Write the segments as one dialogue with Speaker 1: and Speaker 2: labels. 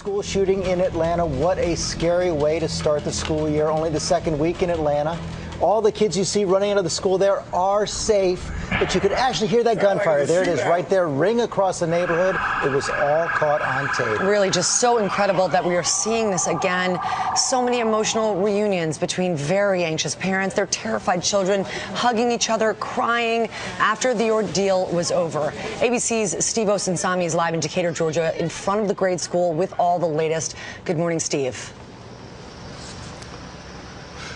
Speaker 1: School shooting in Atlanta. What a scary way to start the school year. Only the second week in Atlanta. All the kids you see running out of the school there are safe, but you could actually hear that gunfire. There it is right there, ring across the neighborhood. It was all caught on tape.
Speaker 2: Really just so incredible that we are seeing this again. So many emotional reunions between very anxious parents, their terrified children hugging each other, crying after the ordeal was over. ABC's Steve Osunsami is live in Decatur, Georgia, in front of the grade school with all the latest. Good morning, Steve.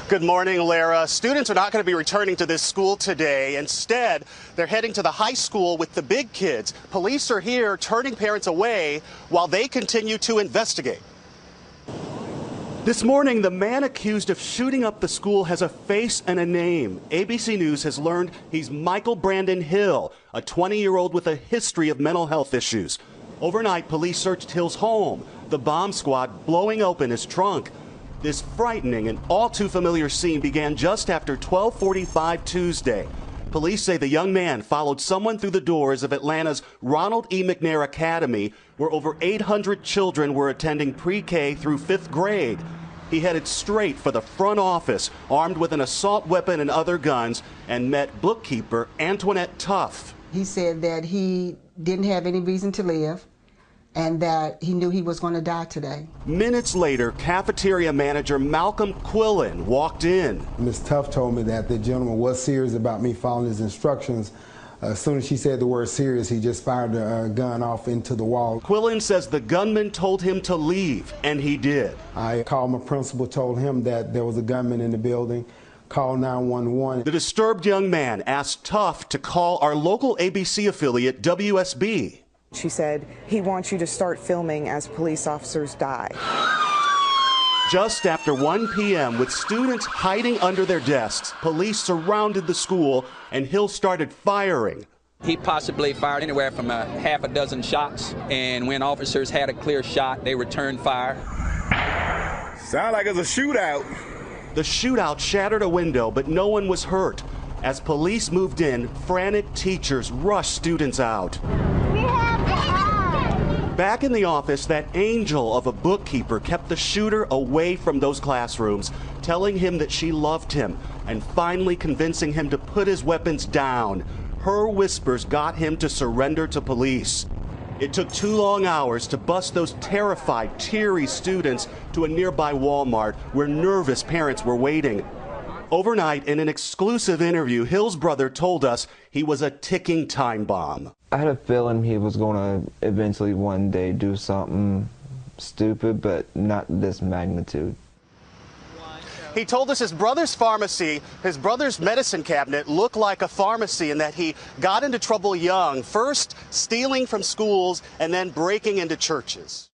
Speaker 3: Good morning, Lara. Students are not going to be returning to this school today. Instead, they're heading to the high school with the big kids. Police are here turning parents away while they continue to investigate. This morning, the man accused of shooting up the school has a face and a name. ABC News has learned he's Michael Brandon Hill, a 20-year-old with a history of mental health issues. Overnight, police searched Hill's home, the bomb squad blowing open his trunk. This frightening and all too familiar scene began just after 12:45 Tuesday. Police say the young man followed someone through the doors of Atlanta's Ronald E. McNair Academy, where over 800 children were attending pre-K through 5th grade. He headed straight for the front office, armed with an assault weapon and other guns, and met bookkeeper Antoinette Tuff.
Speaker 4: He said that he didn't have any reason to live, and that he knew he was going to die today.
Speaker 3: Minutes later, cafeteria manager Malcolm Quillen walked in.
Speaker 5: Ms. Tuff told me that the gentleman was serious about me following his instructions. As soon as she said the word serious, he just fired a gun off into the wall.
Speaker 3: Quillen says the gunman told him to leave, and he did.
Speaker 5: I called my principal, told him that there was a gunman in the building, called 911.
Speaker 3: The disturbed young man asked Tuff to call our local ABC affiliate, WSB.
Speaker 6: She said, he wants you to start filming as police officers die.
Speaker 3: Just after 1 p.m., with students hiding under their desks, police surrounded the school and Hill started firing.
Speaker 7: He possibly fired anywhere from a half a dozen shots, and when officers had a clear shot, they returned fire.
Speaker 8: Sound like it's a shootout.
Speaker 3: The shootout shattered a window, but no one was hurt. As police moved in, frantic teachers rushed students out. Back in the office, that angel of a bookkeeper kept the shooter away from those classrooms, telling him that she loved him and finally convincing him to put his weapons down. Her whispers got him to surrender to police. It took 2 long hours to bus those terrified, teary students to a nearby Walmart where nervous parents were waiting. Overnight, in an exclusive interview, Hill's brother told us he was a ticking time bomb.
Speaker 9: I had a feeling he was going to eventually one day do something stupid, but not this magnitude.
Speaker 3: He told us his brother's pharmacy, his brother's medicine cabinet looked like a pharmacy and that he got into trouble young, first stealing from schools and then breaking into churches.